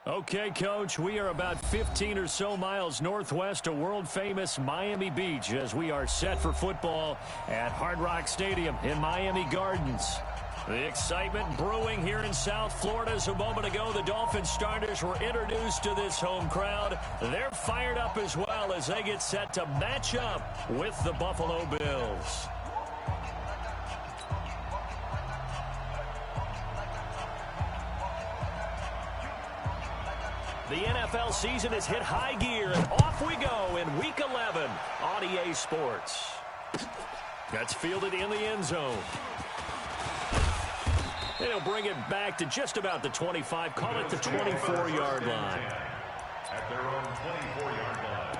Okay, Coach, we are about 15 or so miles northwest of world-famous Miami Beach as we are set for football at Hard Rock Stadium in Miami Gardens. The excitement brewing here in South Florida as a moment ago. The Dolphins starters were introduced to this home crowd. They're fired up as well as they get set to match up with the Buffalo Bills. The NFL season has hit high gear, and off we go in Week 11 on EA Sports. That's fielded in the end zone. And he'll bring it back to just about the 25, call it the 24-yard line. At their own 24-yard line.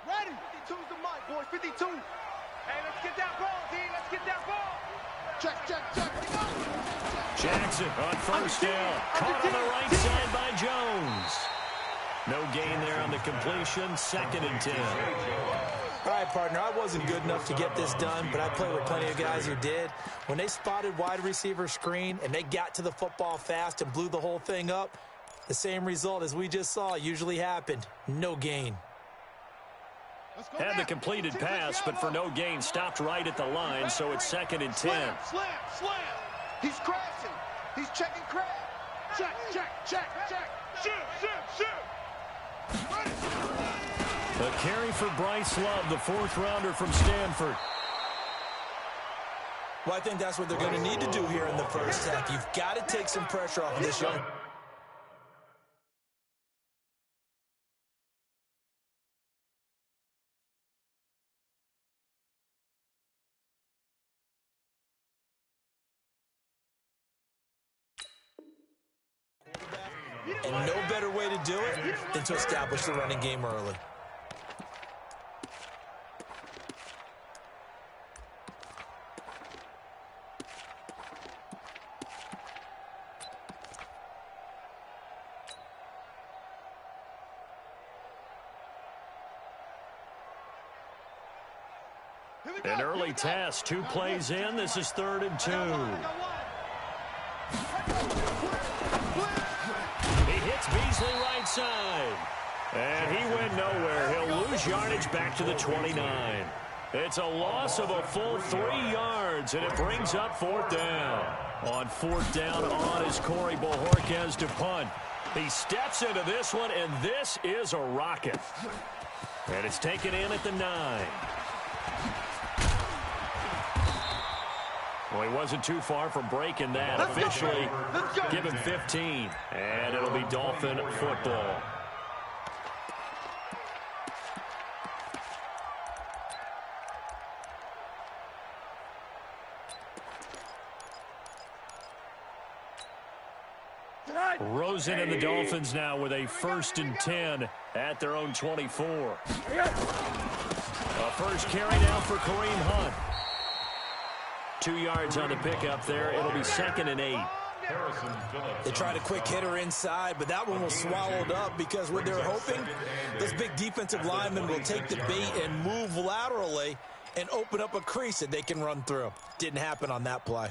Ready? 52's the mic, boys. 52. Hey, let's get that ball, D. Let's get that ball. Check. Jackson on first down. Caught on the right side by Jones. No gain there on the completion. 2nd and 10. All right, partner, I wasn't good enough to get this done, but I played with plenty of guys who did. When they spotted wide receiver screen and they got to the football fast and blew the whole thing up, the same result as we just saw usually happened. No gain. Had the completed pass, but for no gain, stopped right at the line, so it's 2nd and 10. Slam. He's crashing. He's checking crash. Check. Shoot. A carry for Bryce Love, the 4th-rounder from Stanford. Well, I think that's what they're going to need to do here in the first half. You've got to take some pressure off of this young. And no better way to do it than to establish the running game early. An early test, 2 plays in. This is 3rd and 2. He hits Beasley right side. And he went nowhere. He'll lose yardage back to the 29. It's a loss of a full 3 yards, and it brings up 4th down. On 4th down on is Corey Bojorquez to punt. He steps into this one, and this is a rocket. And it's taken in at the 9. Well, he wasn't too far from breaking that. Officially, give him 15, and it'll be Dolphin football. Rosen and the Dolphins now with a 1st and 10 at their own 24. A first carry now for Kareem Hunt. 2 yards on the pickup there. It'll be 2nd and 8. They tried a quick hitter inside, but that one was swallowed up because what they're hoping, those big defensive linemen will take the bait and move laterally and open up a crease that they can run through. Didn't happen on that play.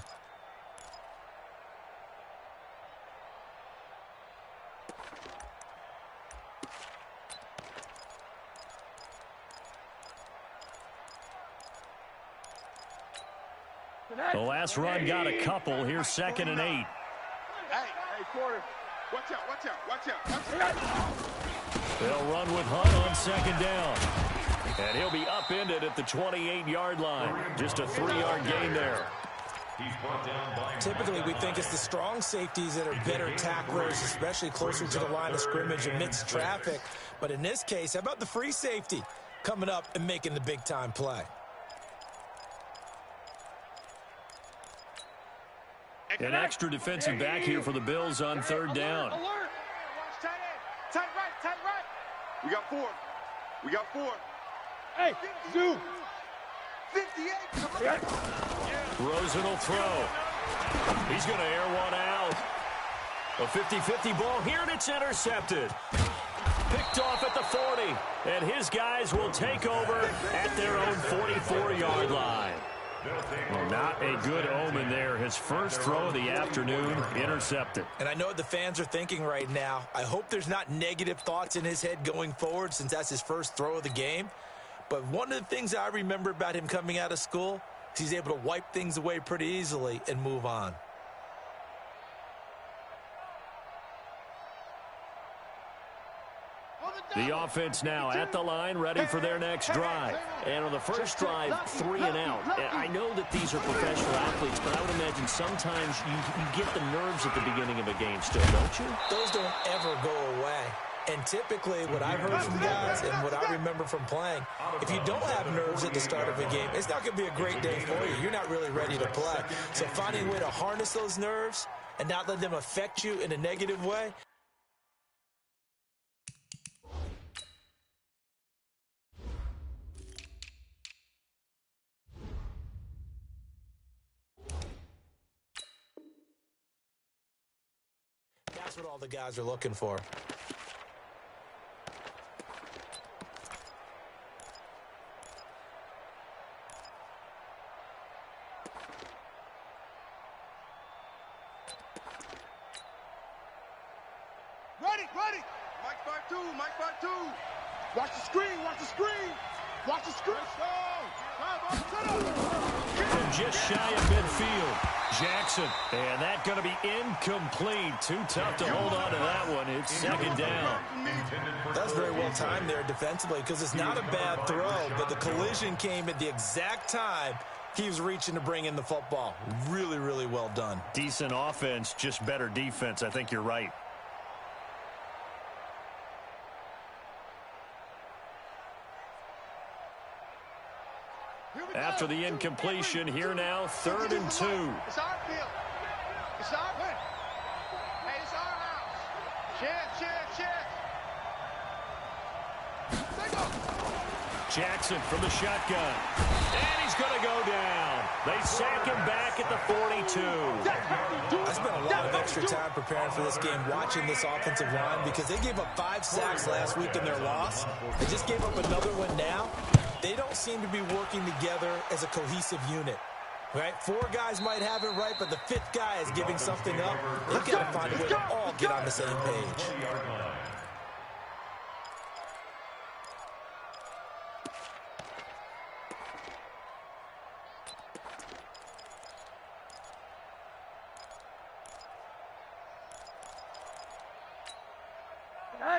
The last run got a couple. Here's 2nd and 8. Hey, quarter. Watch out. They'll run with Hunt on 2nd down. And he'll be upended at the 28-yard line. Just a 3-yard gain there. Typically, we think it's the strong safeties that are better tacklers, especially closer to the line of scrimmage amidst traffic. But in this case, how about the free safety coming up and making the big-time play? An extra defensive back here for the Bills on 3rd down. Alert. Tight right. We got 4. Hey, zoom. 58. Rosen will throw. He's going to air one out. A 50-50 ball here, and it's intercepted. picked off at the 40. And his guys will take over at their own 44-yard line. Well, not a good omen there. His first throw of the afternoon intercepted. And I know what the fans are thinking right now. I hope there's not negative thoughts in his head going forward since that's his first throw of the game. But one of the things I remember about him coming out of school is he's able to wipe things away pretty easily and move on. The offense now at the line, ready for their next drive. And on the first drive, 3 and out. I know that these are professional athletes, but I would imagine sometimes you get the nerves at the beginning of a game still, don't you? Those don't ever go away. And typically what I've heard from guys and what I remember from playing, if you don't have nerves at the start of a game, it's not going to be a great day for you. You're not really ready to play. So finding a way to harness those nerves and not let them affect you in a negative way, that's what all the guys are looking for. Ready. Mike by two. Watch the screen. Watch the screen. From just shy of midfield, Jackson. And that's going to be incomplete. Too tough to hold on to that one. It's second down. That's very well timed there defensively because it's not a bad throw, but the collision came at the exact time he was reaching to bring in the football. Really, really well done. Decent offense, just better defense. I think you're right. After the incompletion, here now, 3rd and 2. It's our field. It's our field. Hey, it's our house. Share. Jackson from the shotgun. And he's going to go down. They sack him back at the 42. I spent a lot of extra time preparing for this game, watching this offensive line, because they gave up 5 sacks last week in their loss. They just gave up another one now. They don't seem to be working together as a cohesive unit, right? 4 guys might have it right, but the 5th guy is giving something up. They've got to find a way to all get on the same page.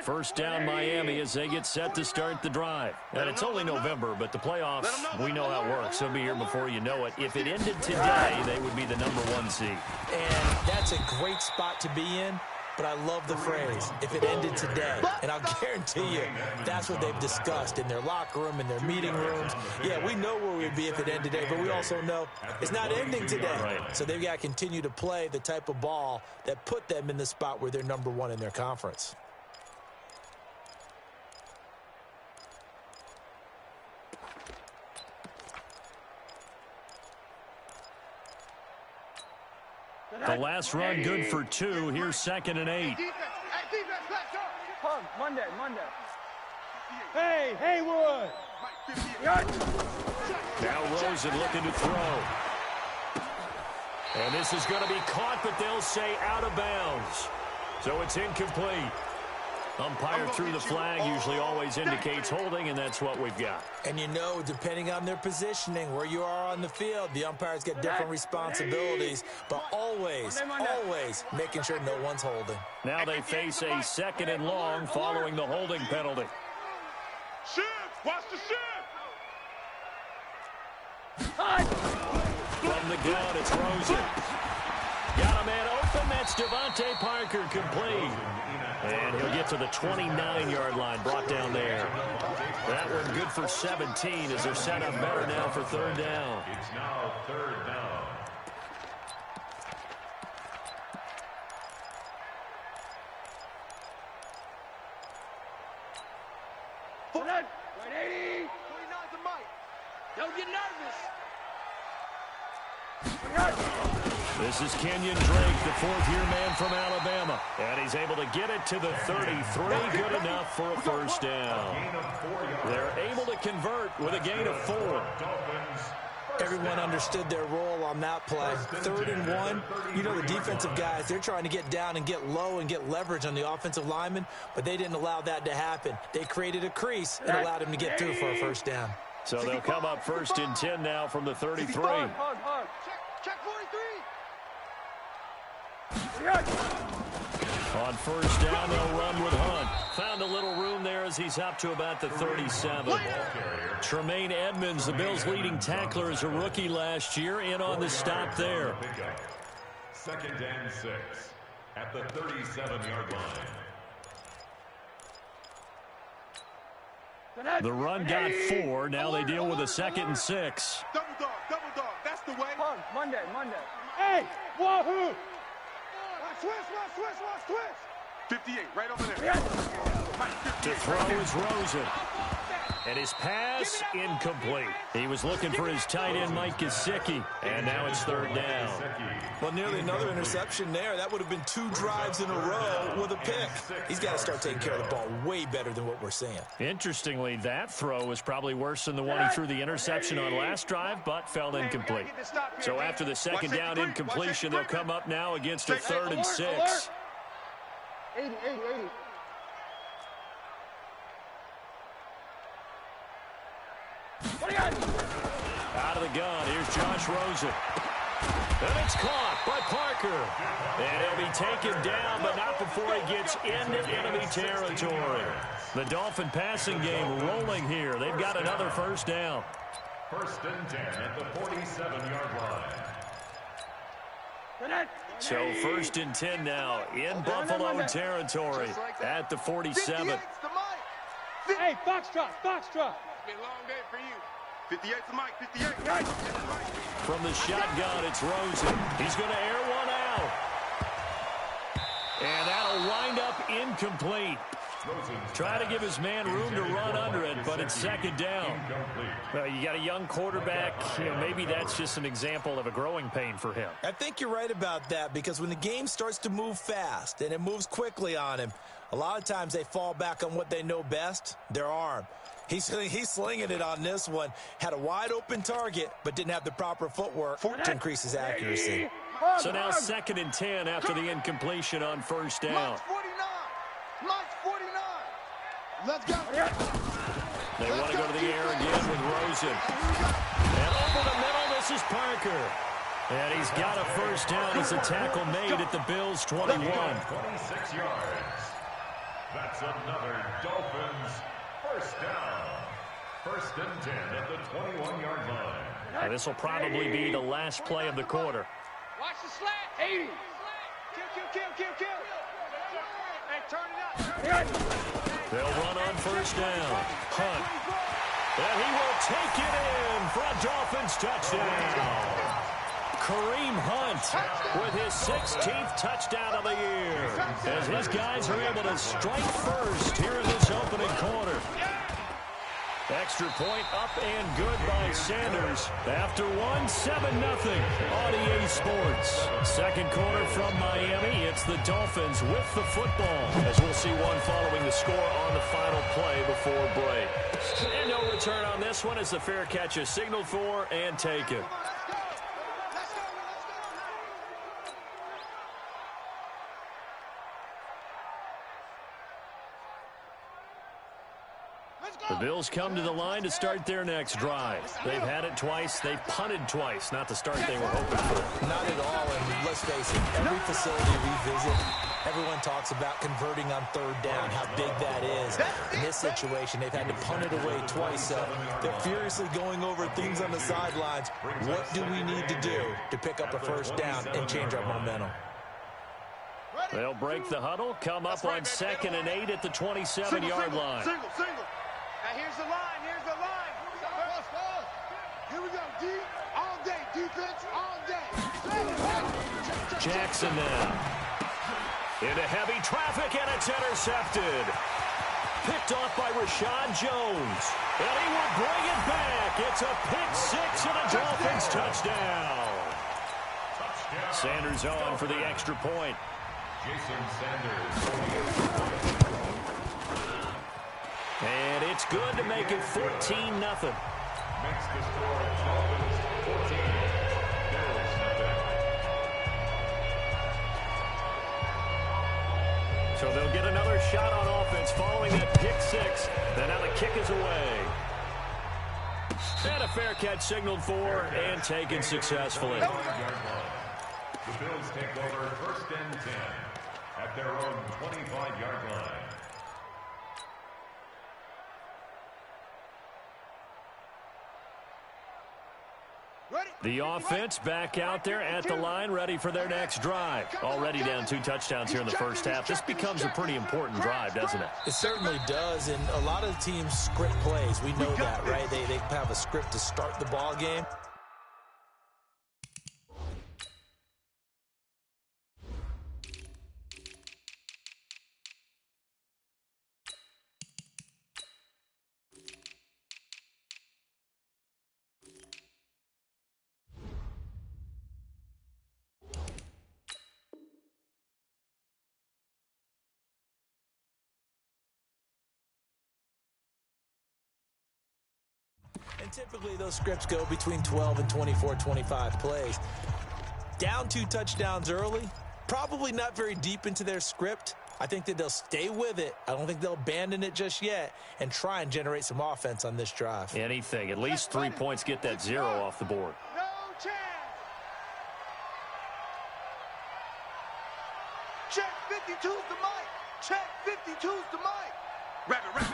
First down Miami as they get set to start the drive. And it's only November, but the playoffs, we know how it works. They'll be here before you know it. If it ended today, they would be the #1 seed. And that's a great spot to be in, but I love the phrase, if it ended today. And I'll guarantee you, that's what they've discussed in their locker room, in their meeting rooms. Yeah, we know where we'd be if it ended today, but we also know it's not ending today. Right. So they've got to continue to play the type of ball that put them in the spot where they're #1 in their conference. The last run good for 2. Here's 2nd and 8. Defense, let's go. Punk, Monday. Hey, Haywood. Now Rosen looking to throw. And this is going to be caught, but they'll say out of bounds. So it's incomplete. Umpire threw the flag, usually always indicates holding, and that's what we've got. And you know, depending on their positioning, where you are on the field, the umpires get different responsibilities, but always making sure no one's holding. Now they face a 2nd and long following the holding penalty. Shift, watch the shift. From the gun, it's Rosen. Got a man open, that's Devontae Parker, complete. And he'll get to the 29-yard line, brought down there. That one good for 17 as they're set up better now for 3rd down. It's now 3rd down. Right 80. 29's a mic. Don't get nervous. This is Kenyon Drake, the fourth-year man from Alabama. And he's able to get it to the 33. Good enough for a first down. They're able to convert with a gain of 4. Everyone understood their role on that play. 3rd and 1. You know the defensive guys, they're trying to get down and get low and get leverage on the offensive lineman, but they didn't allow that to happen. They created a crease and allowed him to get through for a first down. So they'll come up 1st and 10 now from the 33. Hard. Check 43. On first down, they'll run with Hunt. Found a little room there as he's up to about the 37. Tremaine Edmonds, the Bills' leading tackler as a rookie last year, in on the stop there. 2nd and 6 at the 37-yard line. The run got 4. Now they deal with a 2nd and 6. Double dog. That's the way. Hard. Monday. Hey, wahoo! Switch. 58, right over there. To throw is Rosen. And his pass, incomplete. He was looking for his tight end, Mike Gesicki. And now it's 3rd down. Well, nearly another interception there. That would have been 2 drives in a row with a pick. He's got to start taking care of the ball way better than what we're seeing. Interestingly, that throw was probably worse than the one he threw the interception on last drive, but fell incomplete. So after the 2nd down incompletion, they'll come up now against a 3rd and 6. 80. Out of the gun, here's Josh Rosen. And it's caught by Parker. And he'll be taken down, but not before he gets into enemy territory. The Dolphin passing game rolling here. They've got another first down. 1st and 10 at the 47-yard line. So 1st and 10 now in Buffalo territory at the 47. Hey, Foxtrot. It's been a long day for you. 58 to Mike, 58. From the shotgun, it's Rosen. He's going to air one out. And that'll wind up incomplete. Try to give his man room to run under it, but it's 2nd down. Well, you got a young quarterback. Maybe that's just an example of a growing pain for him. I think you're right about that, because when the game starts to move fast and it moves quickly on him, a lot of times they fall back on what they know best, their arm. He's slinging it on this one. Had a wide-open target, but didn't have the proper footwork to increase his accuracy. So now 2nd and 10 after the incompletion on first down. Mike's 49. Let's go. They want to go to the air again with Rosen. And over the middle, this is Parker. And he's got a first down as a tackle made at the Bills' 21. 26 yards. That's another Dolphins first down. 1st and 10 at the 21-yard line. Now, this will probably be the last play of the quarter. Watch the slant. 80. Kill. Hey, turn it up. They'll run on first down. Hunt. And he will take it in for a Dolphins touchdown. Kareem Hunt with his 16th touchdown of the year, as his guys are able to strike first here in this opening quarter. Extra point up and good by Sanders. After 7-0 on EA Sports. 2nd quarter from Miami. It's the Dolphins with the football, as we'll see one following the score on the final play before break. And no return on this one as the fair catch is signaled for and taken. The Bills come to the line to start their next drive. They've had it twice. They've punted twice. Not the start they were hoping for. Not at all, and let's face it, every facility we visit, everyone talks about converting on 3rd down, how big that is. In this situation, they've had to punt it away twice, so they're furiously going over things on the sidelines. What do we need to do to pick up a first down and change our momentum? They'll break the huddle, come up on 2nd and 8 at the 27-yard line. Single. Now here's the line. Here we go, D. All day, defense, all day. Jackson now. Into heavy traffic, and it's intercepted. Picked off by Rashad Jones. And he will bring it back. It's a pick 6 and a Dolphins touchdown. Touchdown, Sanders on for the extra point. Jason Sanders. And it's good to make it 14-0. Makes the score Dolphins 14, Bills nothing. So they'll get another shot on offense following that pick six. Then now the kick is away. And a fair catch signaled for and taken successfully. The Bills take over 1st and 10 at their own 25-yard line. The offense back out there at the line, ready for their next drive. Already down 2 touchdowns here in the first half. This becomes a pretty important drive, doesn't it? It certainly does, and a lot of the teams script plays. We know that, right? They have a script to start the ball game. And typically those scripts go between 12 and 24, 25 plays. Down 2 touchdowns early, probably not very deep into their script. I think that they'll stay with it. I don't think they'll abandon it just yet and try and generate some offense on this drive. Anything. At least 3 points, get that 0 off the board. No chance. Check 52's the mic. Check 52's the mic. Rabbit.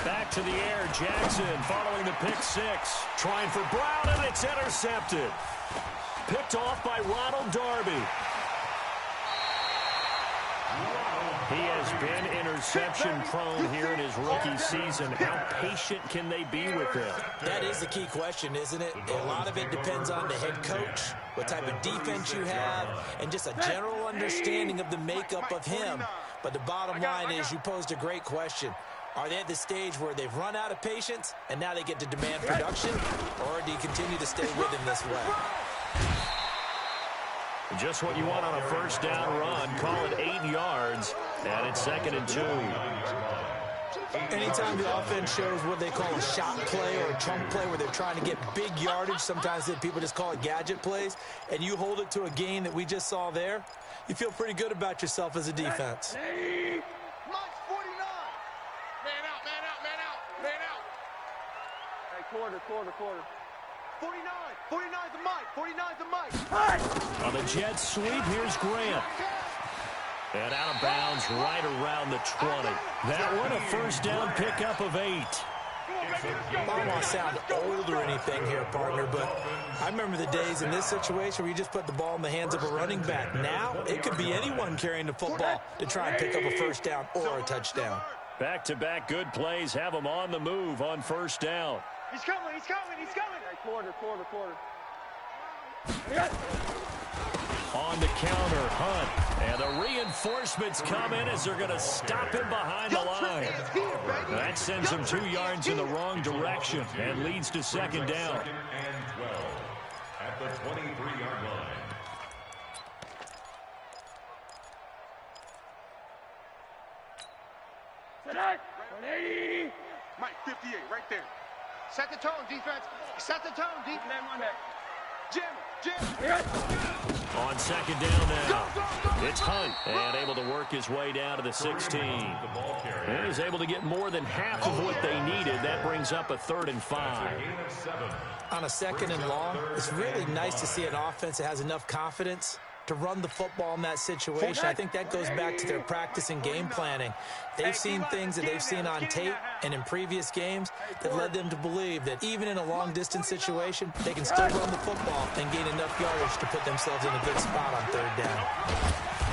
Back to the air, Jackson following the pick six. Trying for Brown, and it's intercepted. Picked off by Ronald Darby. He has been interception-prone here in his rookie season. How patient can they be with him? That is the key question, isn't it? A lot of it depends on the head coach, what type of defense you have, and just a general understanding of the makeup of him. But the bottom line is you posed a great question. Are they at the stage where they've run out of patience and now they get to demand production, or do you continue to stay with him this way? Just what you want on a first down run. Call it 8 yards, and it's 2nd and 2. Anytime the offense shows what they call a shot play or a chunk play where they're trying to get big yardage, sometimes people just call it gadget plays, and you hold it to a gain that we just saw there, you feel pretty good about yourself as a defense. Mike's 49. Man out. Hey, quarter. 49. 49's the mic. 49's the mic. On the jet sweep, here's Grant. And out of bounds right around the 20. That one a first down pickup of 8. I don't want to sound old or anything here, partner, but I remember the days in this situation where you just put the ball in the hands of a running back. Now, it could be anyone carrying the football to try and pick up a first down or a touchdown. Back-to-back good plays have them on the move on first down. He's coming. Hey, quarter. On the counter, Hunt. And the reinforcements come in as they're going to stop him behind the line. That sends him 2 yards in the wrong direction and leads to 2nd down. 2nd and 12 at the 23-yard line. Tonight, 180. Mike, 58, right there. Set the tone, defense. Set the tone, defense. Monday. Jim. On 2nd down now, it's Hunt, and able to work his way down to the 16. And he's able to get more than half of what they needed. That brings up a 3rd and 5. On a 2nd and long, it's really nice to see an offense that has enough confidence to run the football in that situation. I think that goes back to their practice and game planning. They've seen things that they've seen on tape and in previous games that led them to believe that even in a long-distance situation, they can still run the football and gain enough yardage to put themselves in a good spot on 3rd down.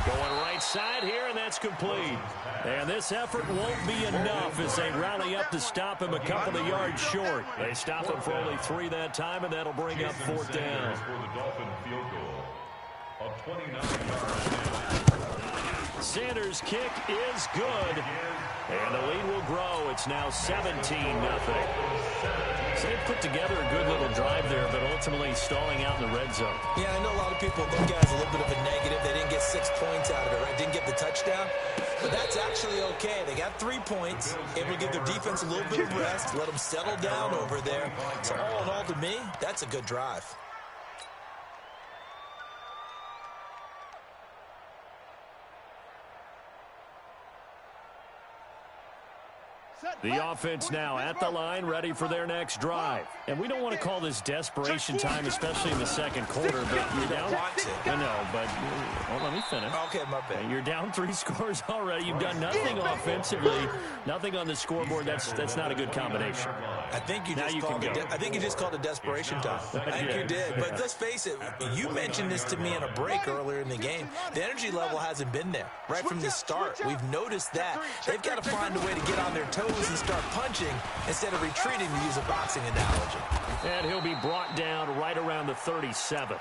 Going right side here, and that's complete. And this effort won't be enough as they rally up to stop him a couple of yards short. They stop him for only 3 that time, and that'll bring up 4th down. For the Dolphin field goal. of 29 yards. Sanders' kick is good, and the lead will grow. It's now 17-0. So they put together a good little drive there, but ultimately stalling out in the red zone. Yeah, I know a lot of people look at it as a little bit of a negative. They didn't get 6 points out of it, right? Didn't get the touchdown. But that's actually okay. They got 3 points, able to give their defense a little bit of rest, let them settle down over there. So all in all, to me, that's a good drive. The offense now at the line, ready for their next drive. And we don't want to call this desperation time, especially in the second quarter, but you're down. I know, but let me finish. Okay, my bad. You're down 3 scores already. You've done nothing offensively, nothing on the scoreboard. That's not a good combination. I think you Now just you called can go. I think you just called it desperation time. I think you did. But let's face it, you mentioned this to me in a break earlier in the game. The energy level hasn't been there right from the start. We've noticed that. They've got to find a way to get on their toes and start punching instead of retreating, to use a boxing analogy. And he'll be brought down right around the 37.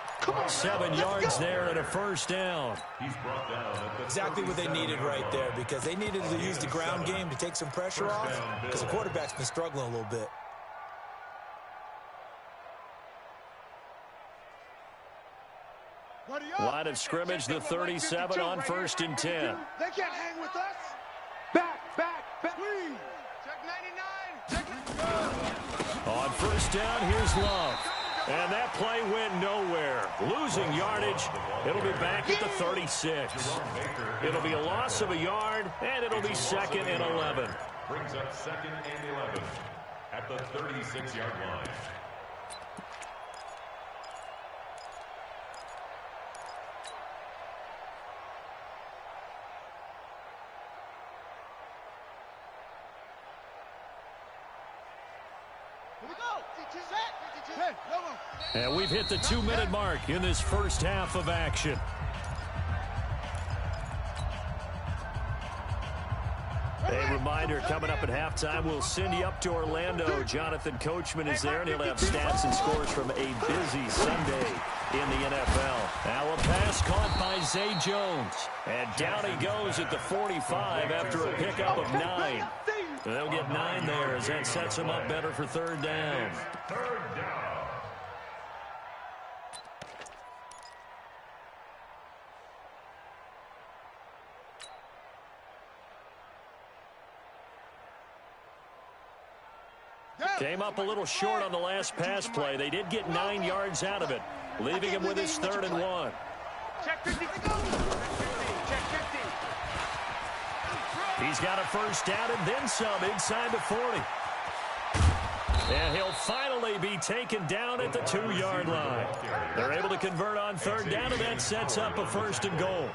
7 yards there and a first down. He's brought down at the Exactly what they needed right there, because they needed to use the ground game to take some pressure off, because the quarterback's been struggling a little bit. Line of scrimmage, the 37 on 1st and 10. They can't hang with us. Back, please. Check 99. On 1st down, here's Love. And that play went nowhere. Losing yardage. It'll be back at the 36. It'll be a loss of a yard, and it'll be 2nd and 11. brings up 2nd and 11 at the 36-yard line. And we've hit the 2-minute mark in this first half of action. A reminder, coming up at halftime, we'll send you up to Orlando. Jonathan Coachman is there, and he'll have stats and scores from a busy Sunday in the NFL. Now a pass caught by Zay Jones. And down he goes at the 45 after a pickup of 9. They'll get 9 there as that sets them up better for 3rd down. 3rd down. Came up a little short on the last pass play. They did get 9 yards out of it, leaving him with his 3rd and 1. Check 50. Check 50. He's got a first down and then some inside the 40. And he'll finally be taken down at the 2-yard line. They're able to convert on 3rd down, and that sets up a 1st and goal.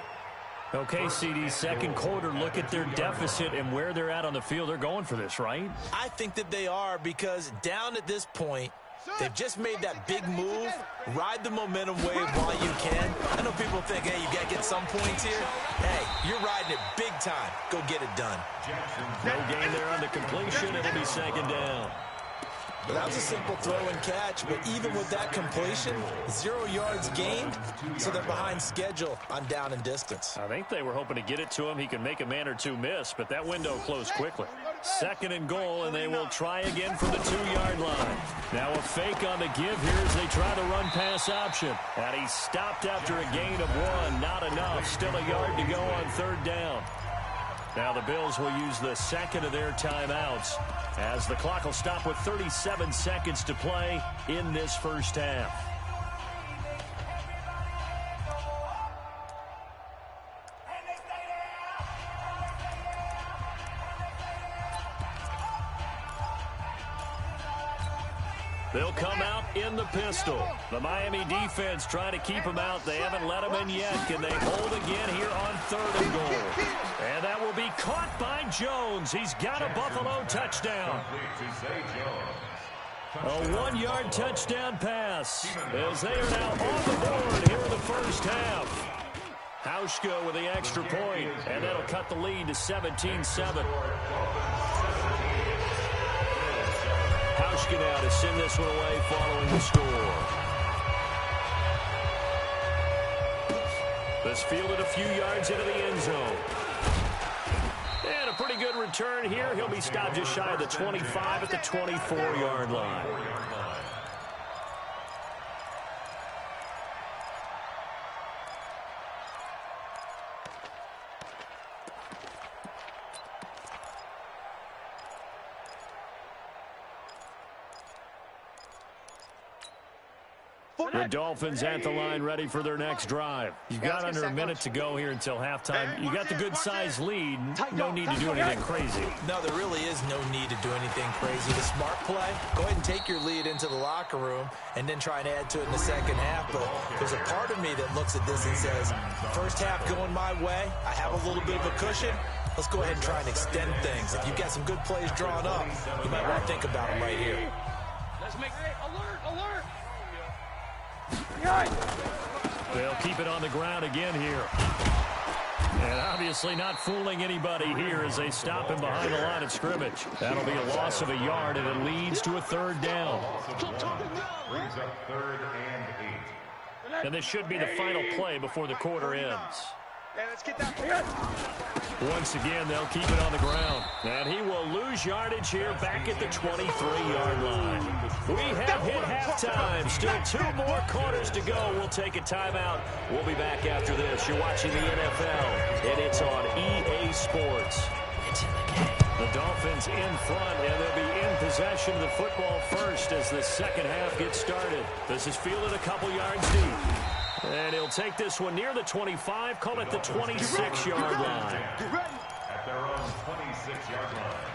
Okay, CD, second quarter, look at their deficit and where they're at on the field. They're going for this, right? I think that they are, because down at this point, they've just made that big move. Ride the momentum wave while you can. I know people think, hey, you got to get some points here. Hey, you're riding it big time. Go get it done. No gain there on the completion. It'll be 2nd down. But that was a simple throw and catch, but even with that completion, 0 yards gained, so they're behind schedule on down and distance. I think they were hoping to get it to him. He can make a man or two miss, but that window closed quickly. 2nd and goal, and they will try again from the 2-yard line. Now a fake on the give here as they try the run-pass option. And he stopped after a gain of 1. Not enough. Still a yard to go on 3rd down. Now the Bills will use the 2nd of their timeouts as the clock will stop with 37 seconds to play in this first half. They'll come out in the pistol. The Miami defense trying to keep them out. They haven't let them in yet. Can they hold again here on 3rd and goal? And that will be caught by Jones. He's got a Buffalo touchdown. A 1-yard touchdown pass as they are now on the board here in the first half. Hauschka with the extra point, and that'll cut the lead to 17-7. Hauschka now to send this one away following the score. This fielded a few yards into the end zone. And a pretty good return here. He'll be stopped just shy of the 25 at the 24-yard line. The Dolphins at the line ready for their next drive. You've got under a minute to go here until halftime. You got the good-sized lead. No need to do anything crazy. No, there really is no need to do anything crazy. The smart play, go ahead and take your lead into the locker room and then try and add to it in the second half. But there's a part of me that looks at this and says, first half going my way, I have a little bit of a cushion. Let's go ahead and try and extend things. If you've got some good plays drawn up, you might want to think about them right here. Let's make alert. They'll keep it on the ground again here. And obviously not fooling anybody here as they stop him behind the line of scrimmage. That'll be a loss of a yard, and it leads to a third down. Brings up 3rd and 8. And this should be the final play before the quarter ends. Hey, let's get that. Once again, they'll keep it on the ground. And he will lose yardage here back at the 23-yard line. We have hit halftime. Still 2 more quarters to go. We'll take a timeout. We'll be back after this. You're watching the NFL, and it's on EA Sports. It's in the game. The Dolphins in front, and they'll be in possession of the football first as the second half gets started. This is fielded a couple yards deep. And he'll take this one near the 25, call it the 26-yard line. At their own 26-yard line.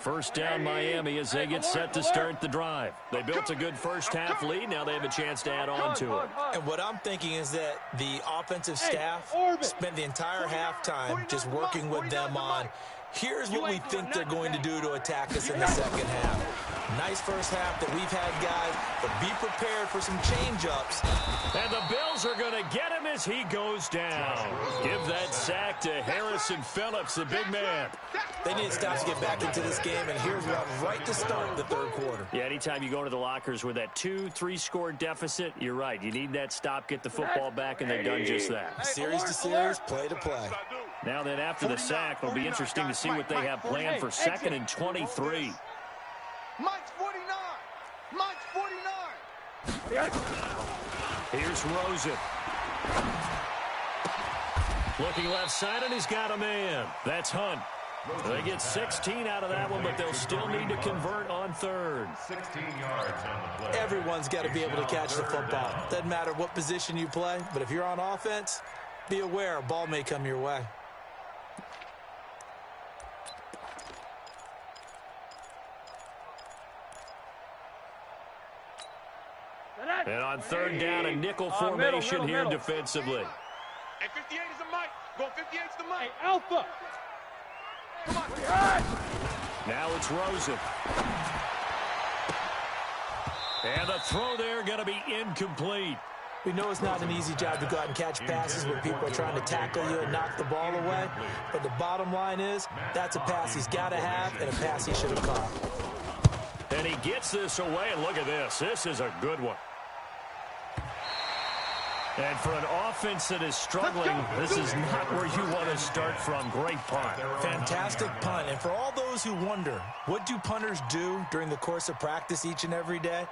First down Miami as they get set to start the drive. They built a good first half lead. Now they have a chance to add on to it. And what I'm thinking is that the offensive staff spent the entire halftime just working with them on, here's what we think they're going to do to attack us in the second half. Nice first half that we've had, guys, but be prepared for some change-ups. And the Bills are going to get him as he goes down. Give that sack to Harrison Phillips, the big man. They need to stop to get back into this game, and here's one right to start the third quarter. Yeah, anytime you go into the lockers with that 2-3 score deficit, you're right. You need that stop, get the football back, and they've done just that. Series to series, play to play. Now then, after the sack, it'll be interesting to see what they have planned for 2nd and 23. Mike's 49. Mike's 49. Here's Rosen. Looking left side, and he's got a man. That's Hunt. They get 16 out of that one, but they'll still need to convert on third. 16 yards on the play. Everyone's got to be able to catch the football. Doesn't matter what position you play, but if you're on offense, be aware a ball may come your way. And on third down, a nickel formation here defensively. Hey, 58 is the Mike. Go 58's the Mike. Hey, Alpha. Come on. Now it's Rosen. And the throw there going to be incomplete. We know it's not an easy job to go out and catch passes when people are trying to tackle you and knock the ball away. But the bottom line is, that's a pass he's got to have and a pass he should have caught. And he gets this away, and look at this. This is a good one. And for an offense that is struggling, this is not where you want to start from. Great punt. Fantastic punt. And for all those who wonder, what do punters do during the course of practice each and every day?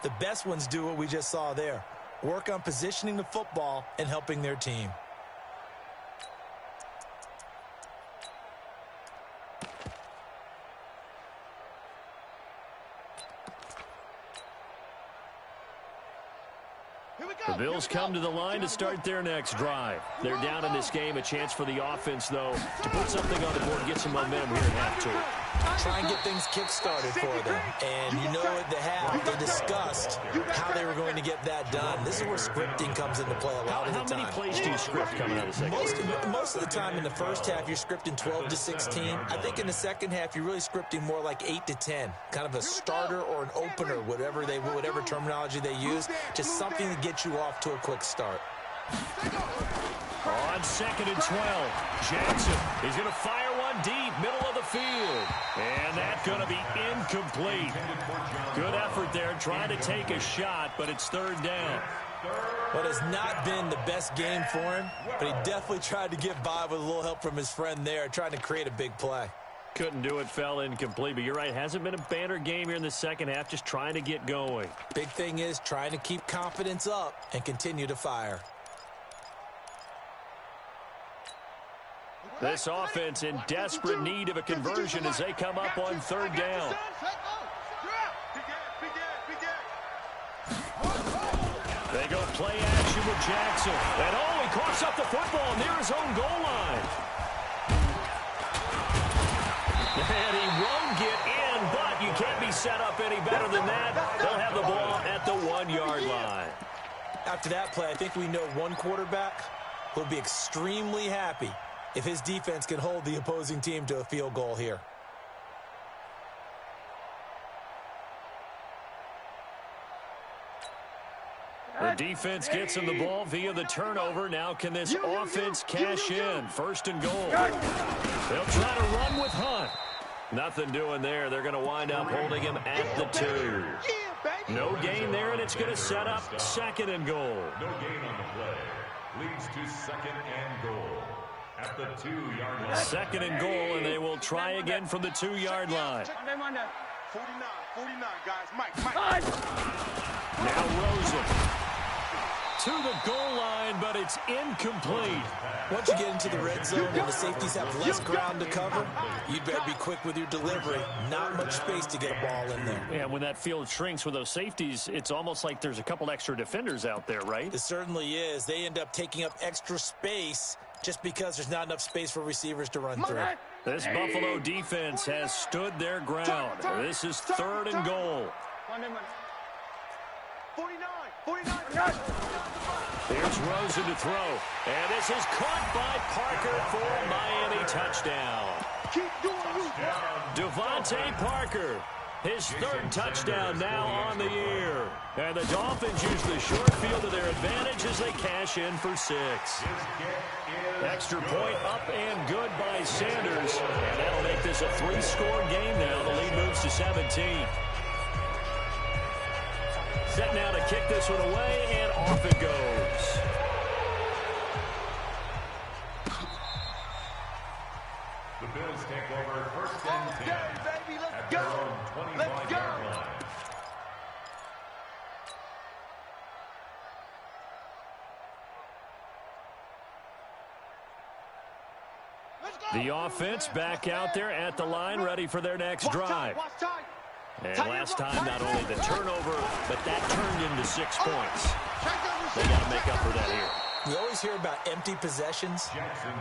The best ones do what we just saw there. Work on positioning the football and helping their team. The Bills come to the line to start their next drive. They're down in this game. A chance for the offense, though, to put something on the board and get some momentum here in half two. Try and get things kick-started for them. And you know at the half, they discussed how they were going to get that done. This is where scripting comes into play a lot of the time. How many plays do you script coming out of the second? Most of the time in the first half, you're scripting 12 to 16. I think in the second half, you're really scripting more like 8 to 10. Kind of a starter or an opener, whatever terminology they use. Just something to get you off to a quick start. On 2nd and 12, Jackson is going to fire one run deep, middle of the field. And that's going to be incomplete. Good effort there trying to take a shot, but it's third down. Well, it's not been the best game for him, but he definitely tried to get by with a little help from his friend there, trying to create a big play. Couldn't do it, fell incomplete, but you're right. Hasn't been a banner game here in the second half, just trying to get going. Big thing is trying to keep confidence up and continue to fire. This offense in desperate need of a conversion as they come up on third down. They go play action with Jackson. And he coughs up the football near his own goal line. And he won't get in, but you can't be set up any better than that. They'll have the ball at the 1-yard line. After that play, I think we know one quarterback will be extremely happy if his defense can hold the opposing team to a field goal here. The defense gets him the ball via the turnover. Now can this offense cash in? First and goal. They'll try to run with Hunt. Nothing doing there. They're going to wind up holding him at the 2. No gain there, and it's going to set up second and goal. No gain on the play. Leads to second and goal at the 2-yard line. Second and goal, and they will try again from the 2-yard line. 49, guys. Mike. Now Rosen to the goal line, but it's incomplete. Once you get into the red zone and the safeties have less ground to cover, you'd better be quick with your delivery. Not much space to get a ball in there. Yeah, when that field shrinks with those safeties, it's almost like there's a couple extra defenders out there, right? It certainly is. They end up taking up extra space just because there's not enough space for receivers to run through. This Buffalo defense has stood their ground. This is third and goal. 49. Here's Rosen to throw. And this is caught by Parker for a Miami touchdown. Keep doing you. Devontae Parker, his third touchdown now on the year. And the Dolphins use the short field to their advantage as they cash in for 6. Extra point up and good by Sanders. And that'll make this a 3-score game now. The lead moves to 17. Set now to kick this one away, and off it goes. The Bills take over first and 10 baby, let's at go. their own 25-yard line. The offense back out there at the line, ready for their next drive. And last time, not only the turnover, but that turned into 6 points. They got to make up for that here. We always hear about empty possessions,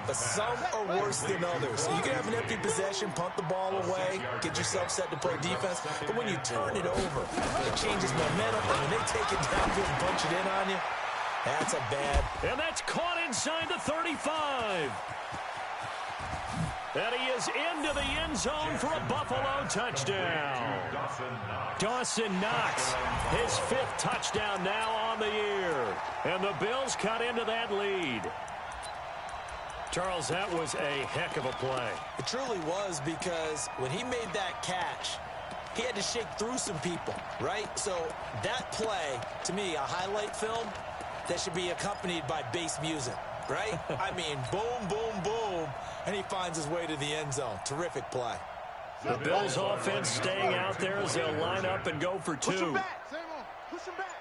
but some are worse than others. You can have an empty possession, punt the ball away, get yourself set to play defense, but when you turn it over, it changes momentum, and when they take it downfield and punch it in on you, that's a bad. And that's caught inside the 35. And he is into the end zone for a Buffalo touchdown. Dawson Knox, his 5th touchdown now on the year. And the Bills cut into that lead. Charles, that was a heck of a play. It truly was, because when he made that catch, he had to shake through some people, right? So that play, to me, a highlight film that should be accompanied by bass music, right? I mean, boom, boom, boom. And he finds his way to the end zone. Terrific play. The Bills offense staying out there as they'll line up and go for 2. Push him back. Push him back.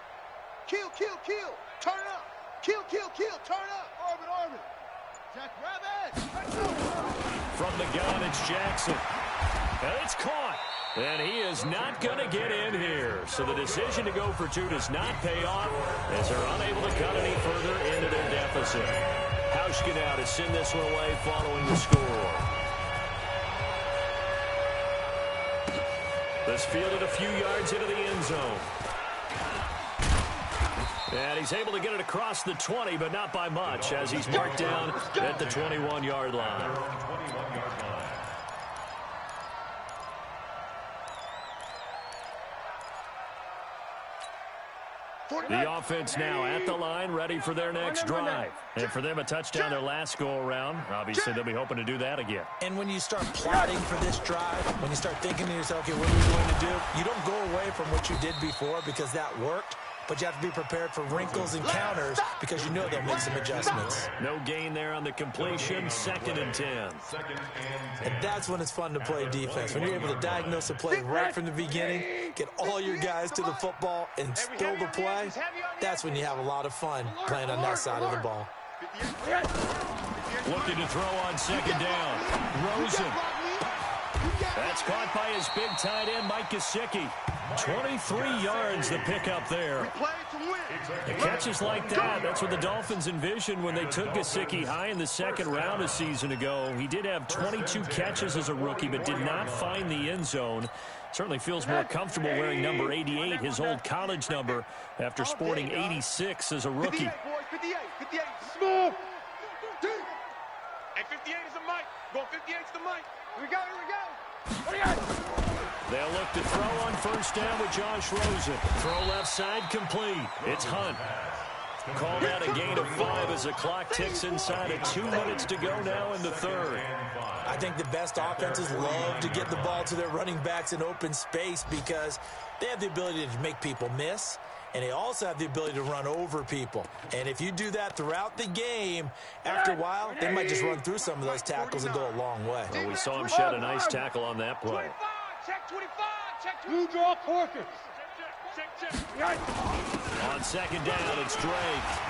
Kill. Turn up. Kill. Turn up. Orbit. Jack Rabbit. From the gun, it's Jackson. And it's caught. And he is not going to get in here. So the decision to go for 2 does not pay off as they're unable to cut any further into their deficit. Hauschka now to send this one away following the score. This fielded a few yards into the end zone. And he's able to get it across the 20, but not by much, as he's marked down at the 21-yard line. The offense now at the line, ready for their next drive. And for them, a touchdown their last go-around. Obviously, they'll be hoping to do that again. And when you start plotting for this drive, when you start thinking to yourself, okay, what are we going to do? You don't go away from what you did before because that worked. But you have to be prepared for wrinkles and counters because you know they'll make some adjustments. No gain there on the completion, 2nd and 10. And that's when it's fun to play defense. When you're able to diagnose a play right from the beginning, get all your guys to the football and still the play, that's when you have a lot of fun playing on that side of the ball. Looking to throw on 2nd down. Rosen. That's caught by his big tight end, Mike Gesicki. 23 yards the pickup there. The catches like that, that's what the Dolphins envisioned when they took Gesicki high in the 2nd round a season ago. He did have 22 catches as a rookie, but did not find the end zone. Certainly feels more comfortable wearing number 88, his old college number, after sporting 86 as a rookie. 58, boys, 58. Smooth. Hey, 58 is the mic. Go 58 is the mic. Here we go. They'll look to throw on 1st down with Josh Rosen. Throw left side complete. It's Hunt. Called out a gain of 5 as the clock ticks inside of 2 minutes to go now in the 3rd. I think the best offenses love to get the ball to their running backs in open space because they have the ability to make people miss, and they also have the ability to run over people. And if you do that throughout the game, after a while, they might just run through some of those tackles and go a long way. Well, we saw him shed a nice tackle on that play. 25, check 25, check 25. Blue draw Corkins. Check. On 2nd down, it's Drake.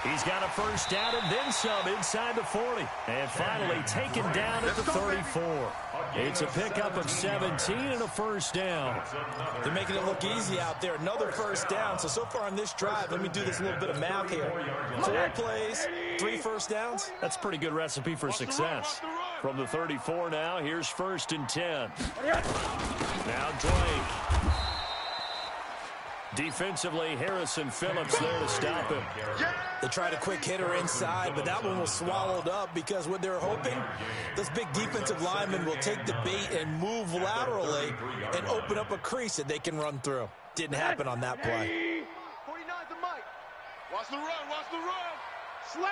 He's got a 1st down and then some inside the 40. And finally taken down at the 34. It's a pickup of 17 and a 1st down. They're making it look easy out there. Another 1st down. So far on this drive, let me do this little bit of math here. 4 plays, 3 1st downs. That's a pretty good recipe for success. From the 34 now, here's 1st and 10. Now Drake. Defensively, Harrison Phillips there to stop him. They tried a quick hitter inside, but that one was swallowed up because what they're hoping, this big defensive lineman will take the bait and move laterally and open up a crease that they can run through. Didn't happen on that play. 49's the mic. Watch the run. Slams.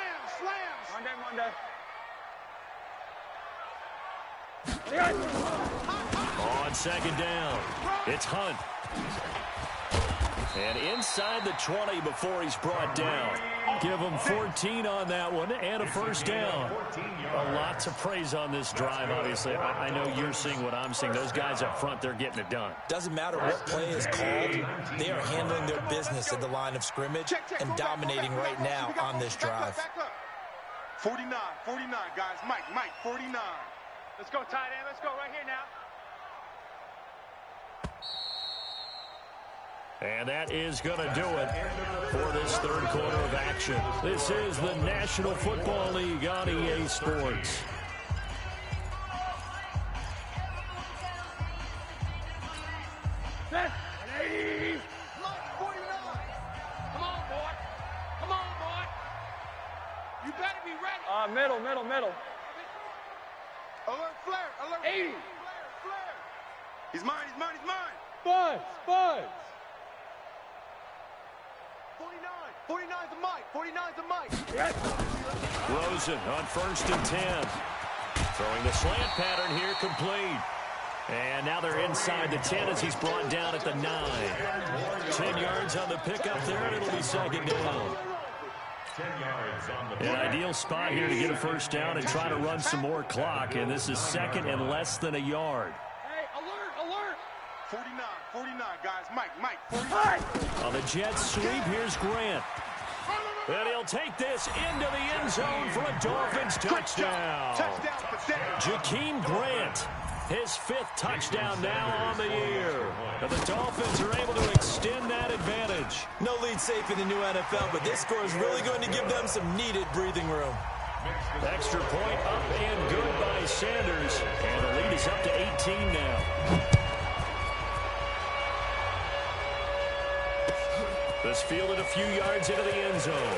On 2nd down, it's Hunt. And inside the 20 before he's brought down. Give him 14 on that one and a 1st down. A lot to praise on this drive, obviously. I know you're seeing what I'm seeing. Those guys up front, they're getting it done. Doesn't matter what play is called. They are handling their business at the line of scrimmage and dominating right now on this drive. 49, guys. Mike, 49. Let's go, tight end. Let's go right here now. And that is going to do it for this 3rd quarter of action. This is the National Football League on EA Sports. Set. 80. Come on, boy. You better be ready. Middle. Alert, flare. 80. Flare. He's mine. Buzz. 49's the mic. Rosen on 1st and 10. Throwing the slant pattern here complete. And now they're inside the 10 as he's brought down at the 9. 10 yards on the pickup there, and it'll be 2nd down. An ideal spot here to get a 1st down and try to run some more clock. And this is 2nd and less than a yard. Hey, alert. 49, guys. Mike, 49. On the Jets sweep, here's Grant. And he'll take this into the end zone for a Dolphins touchdown. Jakeem Grant, his 5th touchdown now on the year. And the Dolphins are able to extend that advantage. No lead safe in the new NFL, but this score is really going to give them some needed breathing room. Extra point up and good by Sanders. And the lead is up to 18 now. This fielded a few yards into the end zone.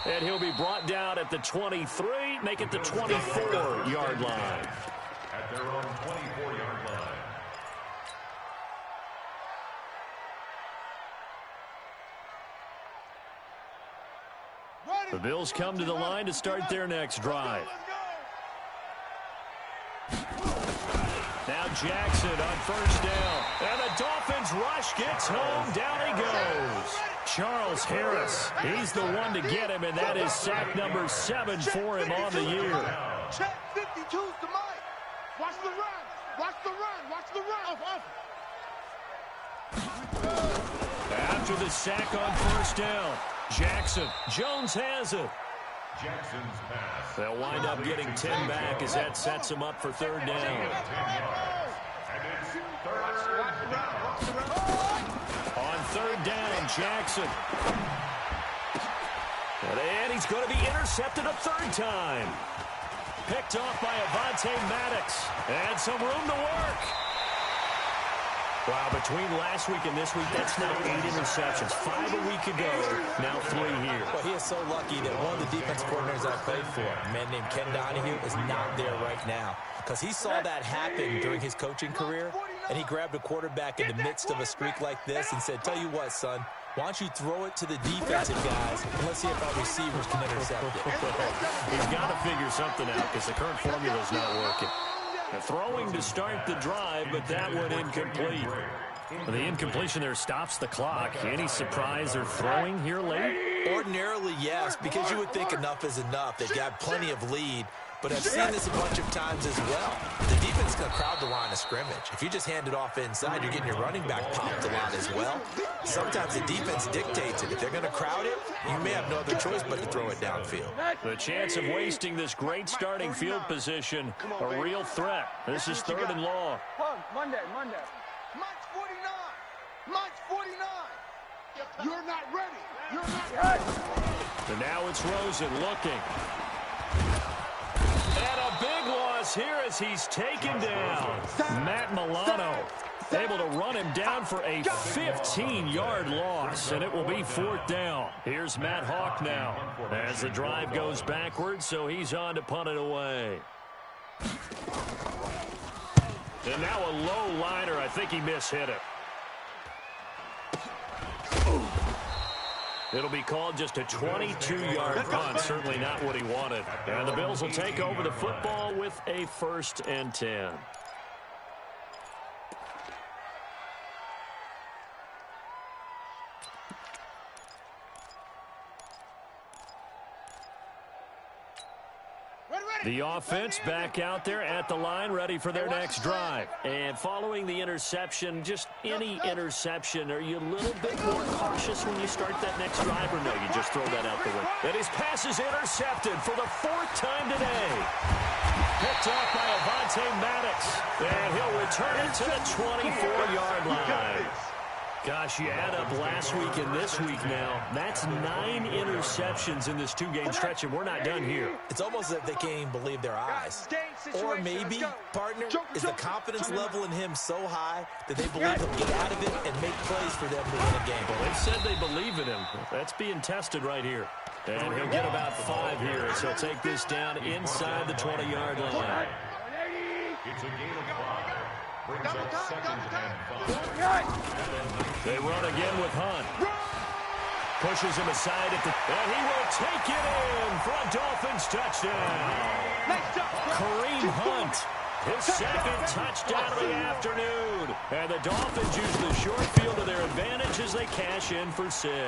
And he'll be brought down at the 23, make it the 24-yard line. At their own 24-yard line. The Bills come to the line to start their next drive. Now Jackson on first down. And the Dolphins rush gets home. Down he goes. Charles Harris, he's the one to get him, and that is sack number 7 for him on the year. Check 52's to Mike. Watch the run. Watch the run. Watch the run. After the sack on first down, Jackson. Jones has it. Jackson's pass. They'll wind up getting 10 back as that sets them up for third down. And it's third down. On third down, Jackson. And he's going to be intercepted a third time. Picked off by Avonte Maddox. And some room to work. Wow, between last week and this week, that's now 8 interceptions. 5 a week ago, now 3 here. Well, he is so lucky that one of the defense coordinators I played for, a man named Ken Donahue, is not there right now. Because he saw that happen during his coaching career, and he grabbed a quarterback in the midst of a streak like this and said, tell you what, son, why don't you throw it to the defensive guys, and let's see if our receivers can intercept it. He's got to figure something out because the current formula is not working. Throwing to start the drive, but that one incomplete. The incompletion there stops the clock. Any surprise they're throwing here late? Ordinarily, yes, because you would think enough is enough. They've got plenty of lead, but I've seen this a bunch of times as well. The defense is going to crowd the line of scrimmage. If you just hand it off inside, you're getting your running back popped a lot as well. Sometimes the defense dictates it. If they're going to crowd it, you may have no other choice but to throw it downfield. The chance of wasting this great starting field position, a real threat. This is third and long. Monday. Mike's 49. Mike's 49. You're not ready. You're not ready. And now it's Rosen looking. And a big loss here as he's taken down. Matt Milano able to run him down for a 15-yard loss, and it will be fourth down. Here's Matt Hawk now as the drive goes backwards, so he's on to punt it away. And now a low liner. I think he mishit it. It'll be called just a 22-yard punt. Certainly not what he wanted. And the Bills will take over the football with a 1st and 10. The offense back out there at the line, ready for their next drive. And following the interception, just any interception, are you a little bit more cautious when you start that next drive, or no, you just throw that out the window? And his pass is intercepted for the 4th time today. Picked off by Avonte Maddox. And he'll return it to the 24-yard line. Gosh, you add up last week and this week now. That's 9 interceptions in this 2-game stretch, and we're not done here. It's almost as if they can't even believe their eyes. Or maybe, partner, is the confidence level in him so high that they believe he'll get out of it and make plays for them to win a game. Well, they've said they believe in him. That's being tested right here. And he'll get about 5 here as he'll take this down inside the 20-yard line. It's a game of 5. Brings up 2nd and 5. They run again with Hunt. Pushes him aside at the... And he will take it in for a Dolphins touchdown. Kareem Hunt, his 2nd touchdown of the afternoon. And the Dolphins use the short field to their advantage as they cash in for 6. The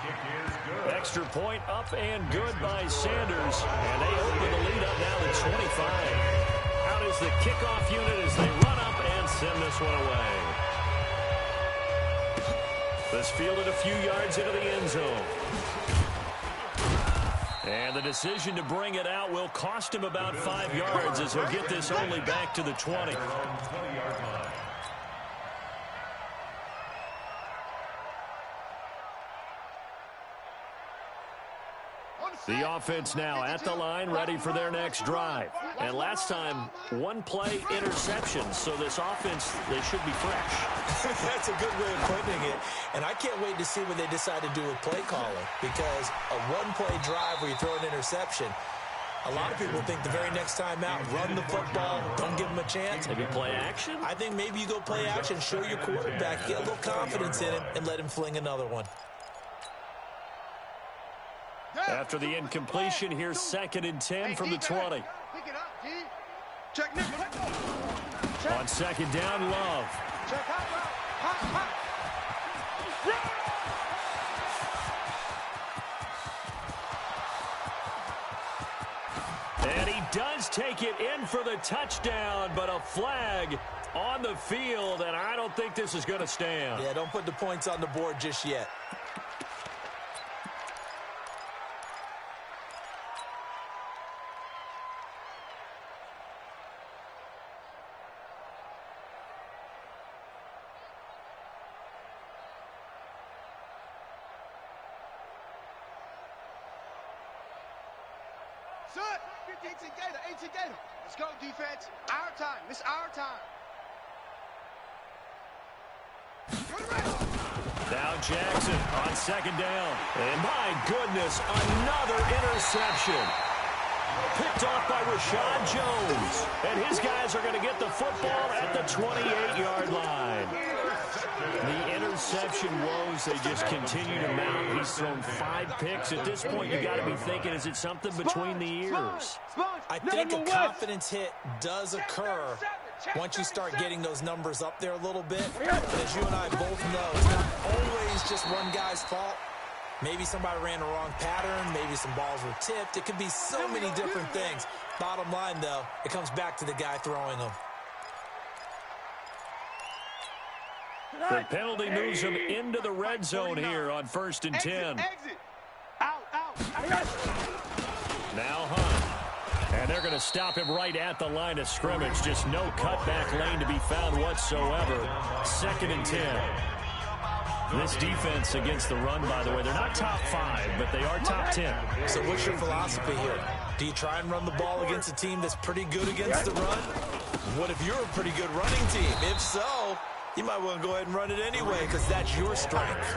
kick is good. Extra point up and good by Sanders. And they open the lead up now to 25. Out is the kickoff unit as they run up and send this one away. This fielded a few yards into the end zone. And the decision to bring it out will cost him about 5 yards as he'll get this only back to the 20. 20-yard line. The offense now at the line, ready for their next drive. And last time, 1-play interception. So this offense, they should be fresh. That's a good way of putting it. And I can't wait to see what they decide to do with play calling. Because a 1-play drive where you throw an interception, a lot of people think the very next time out, run the football, don't give them a chance. Maybe play action? I think maybe you go play action, show your quarterback, get a little confidence in him, and let him fling another one. After the incompletion, here's 2nd and 10 from the 20. Pick it up, D. Check nickel. On 2nd down, Love. Check hot. And he does take it in for the touchdown, but a flag on the field, and I don't think this is going to stand. Yeah, don't put the points on the board just yet. Son, 18 Gator. Let's go, defense. Our time. This is our time. Now Jackson on 2nd down. And my goodness, another interception. Picked off by Rashad Jones. And his guys are going to get the football at the 28-yard line. The interception woes, they just continue to mount. He's thrown 5 picks. At this point, you got to be thinking, is it something between the ears? I think a confidence hit does occur once you start getting those numbers up there a little bit. But as you and I both know, it's not always just one guy's fault. Maybe somebody ran the wrong pattern. Maybe some balls were tipped. It could be so many different things. Bottom line, though, it comes back to the guy throwing them. The penalty moves him into the red zone here on 1st and 10. Exit. Out. Now Hunt. And they're going to stop him right at the line of scrimmage. Just no cutback lane to be found whatsoever. 2nd and 10. This defense against the run, by the way, they're not top 5, but they are top 10. So what's your philosophy here? Do you try and run the ball against a team that's pretty good against the run? What if you're a pretty good running team? If so, you might want to go ahead and run it anyway because that's your strength.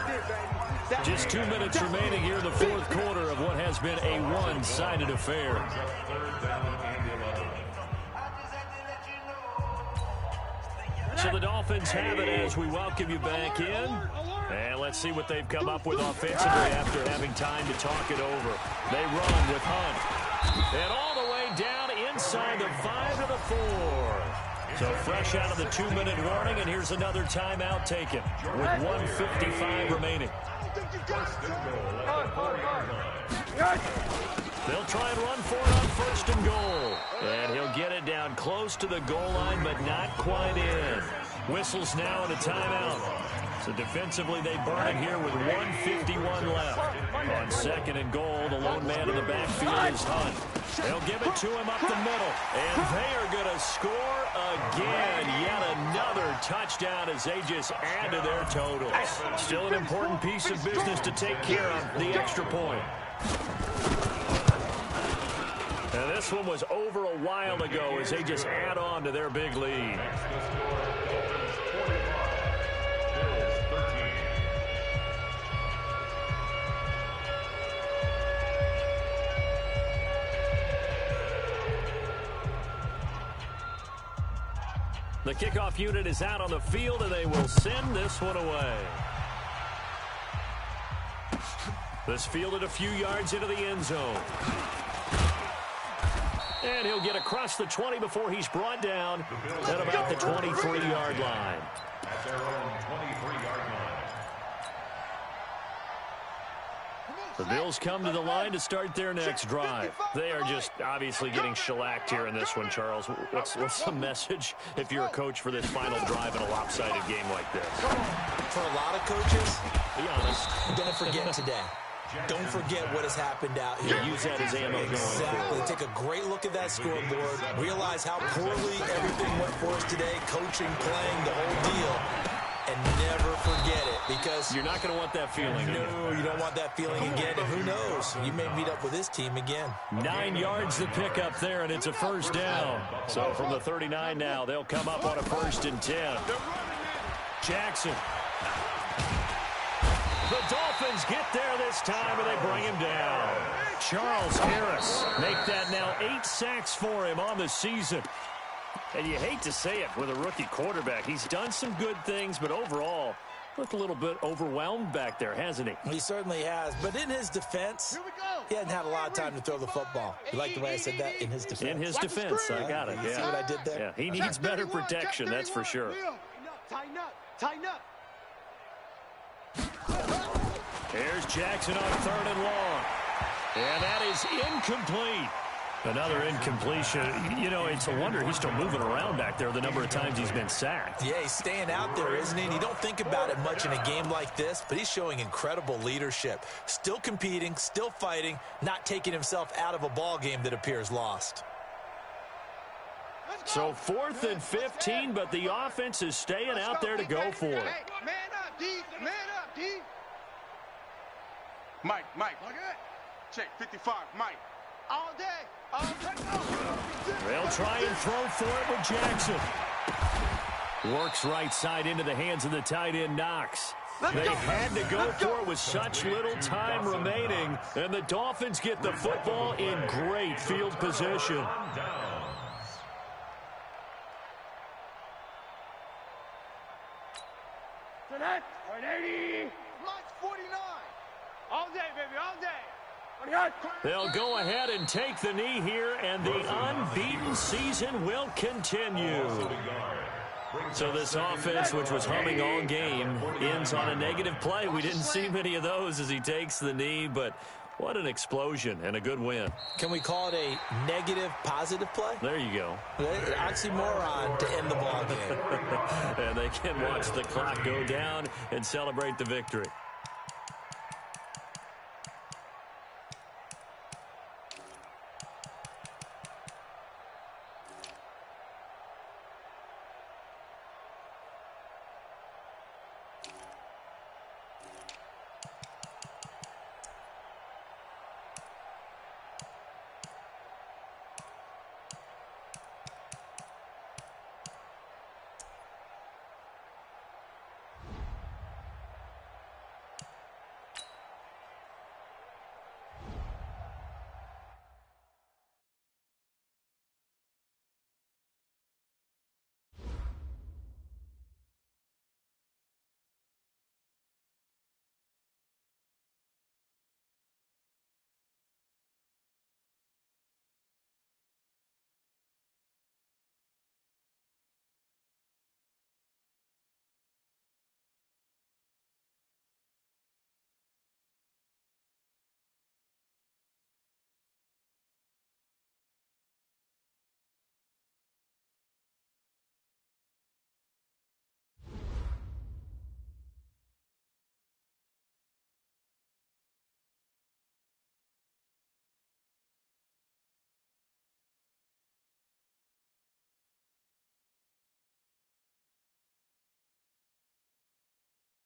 Just 2 minutes remaining here in the 4th quarter of what has been a one-sided affair. So the Dolphins have it as we welcome you back in. And let's see what they've come up with offensively after having time to talk it over. They run with Hunt. And all the way down inside the 5 to the 4. So fresh out of the 2-minute warning, and here's another timeout taken with 1:55 remaining. They'll try and run for it on 1st and goal. And he'll get it down close to the goal line, but not quite in. Whistles now and a timeout. So defensively, they burn it here with 1:51 left. On 2nd and goal, the lone man in the backfield is Hunt. They'll give it to him up the middle. And they are going to score again. Yet another touchdown as they just add to their totals. Still an important piece of business to take care of, the extra point. And this one was over a while ago as they just add on to their big lead. The kickoff unit is out on the field, and they will send this one away. This fielded a few yards into the end zone. And he'll get across the 20 before he's brought down at about the 23-yard line. At their own 23-yard line. The Bills come to the line to start their next drive. They are just obviously getting shellacked here in this one, Charles. What's the message if you're a coach for this final drive in a lopsided game like this? For a lot of coaches, Be honest. don't forget today. Don't forget what has happened out here. Use that as ammo going Exactly. forward. Take a great look at that scoreboard. Realize how poorly everything went for us today. Coaching, playing, the whole deal. And never forget it because You're not going to want that feeling. no, you don't want that feeling again. And who knows? You may meet up with this team again. 9 yards to pick up there, and it's a 1st down. So from the 39 now, they'll come up on a 1st and 10. Jackson. The Dolphins get there this time, and they bring him down. Charles Harris make that now 8 sacks for him on the season. And you hate to say it with a rookie quarterback. He's done some good things, but overall, Looked a little bit overwhelmed back there, hasn't he? He certainly has. But in his defense, he hadn't had a lot of time to throw the football. You like the way I said that? In his defense. In his defense, I got it. You see what I did there? Yeah, he needs better protection, that's for sure. Tighten up, tighten up. Here's Jackson on 3rd and long. And that is incomplete. Another incompletion. You know, it's a wonder he's still moving around back there the number of times he's been sacked. Yeah, he's staying out there, isn't he? And you don't think about it much in a game like this, but he's showing incredible leadership. Still competing, still fighting, not taking himself out of a ball game that appears lost. So 4th and 15, but the offense is staying out there to go for it. Hey, man up, D. Man up, D. Mike. Check 55, Mike. All day. They'll try and throw for it with Jackson. Works right side into the hands of the tight end, Knox. They had to go for it with such little time remaining, and the Dolphins get the football in great field position. Tonight, 180. Mike's 49. All day, baby, all day. They'll go ahead and take the knee here, and the unbeaten season will continue. So this offense, which was humming all game, ends on a negative play. We didn't see many of those as he takes the knee, but what an explosion and a good win. Can we call it a negative positive play? There you go. Oxymoron to end the ball game. And they can watch the clock go down and celebrate the victory.